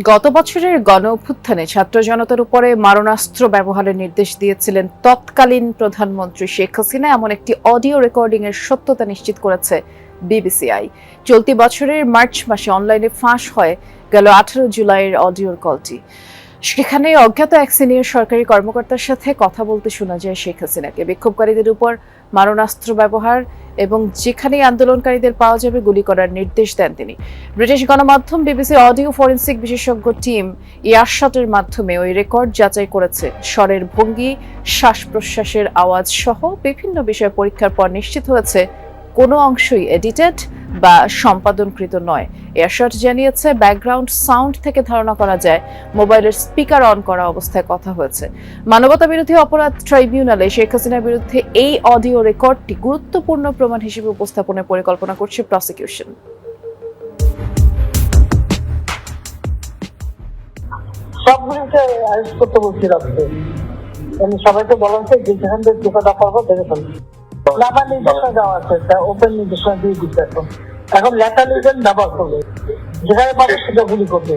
গত বছরের গণ-অভ্যুত্থানে ছাত্র জনতার উপরে মারণাস্ত্র ব্যবহারের নির্দেশ দিয়েছিলেন তৎকালীন প্রধানমন্ত্রী শেখ হাসিনা। এমন একটি অডিও রেকর্ডিং এর সত্যতা নিশ্চিত করেছে বিবিসিআই। চলতি বছরের মার্চ মাসে অনলাইনে ফাঁস হয় গেল 18 জুলাইয়ের অডিওর কলটি। সেখানে অজ্ঞাত এক সিনিয়র সরকারি কর্মকর্তার সাথে কথা বলতে শোনা যায় শেখ হাসিনাকে। বিক্ষোভকারীদের উপর মারণাস্ত্র ব্যবহার এবং যেখানেই আন্দোলনকারীদের পাওয়া যাবে গুলি করার নির্দেশ দেন তিনি। ব্রিটিশ গণমাধ্যম বিবিসি অডিও ফরেন্সিক বিশেষজ্ঞ টিম এয়ারশটের মাধ্যমে ওই রেকর্ড যাচাই করেছে। স্বরের ভঙ্গি, শ্বাস প্রশ্বাসের আওয়াজ সহ বিভিন্ন বিষয় পরীক্ষার পর নিশ্চিত হয়েছে কোনো অংশই এডিটেড বা সম্পাদনকৃত নয়। এয়ারশট জানিয়েছে, ব্যাকগ্রাউন্ড সাউন্ড থেকে ধারণা করা যায় মোবাইলের স্পিকার অন করা অবস্থায় কথা হয়েছে। মানবতাবিরোধী অপরাধ ট্রাইব্যুনালে শেখ হাসিনার বিরুদ্ধে এই অডিও রেকর্ডটি গুরুত্বপূর্ণ প্রমাণ হিসেবে উপস্থাপনের পরিকল্পনা করছে প্রসিকিউশন। সবগুলিকে অ্যারেস্ট করতে বলছি রাখতে, সবাইকে বলা হচ্ছে যে যেখান থেকে টোকাটা পাবো দেখে ফেলছি। লাভা নির্দেশনা দেওয়া আছে, ওপেন নির্দেশনা দিয়ে দিচ্ছে। এখন লেখা লিখবেন ব্যবহার করবে, যেখানে পাবে সেটা গুলি করবে।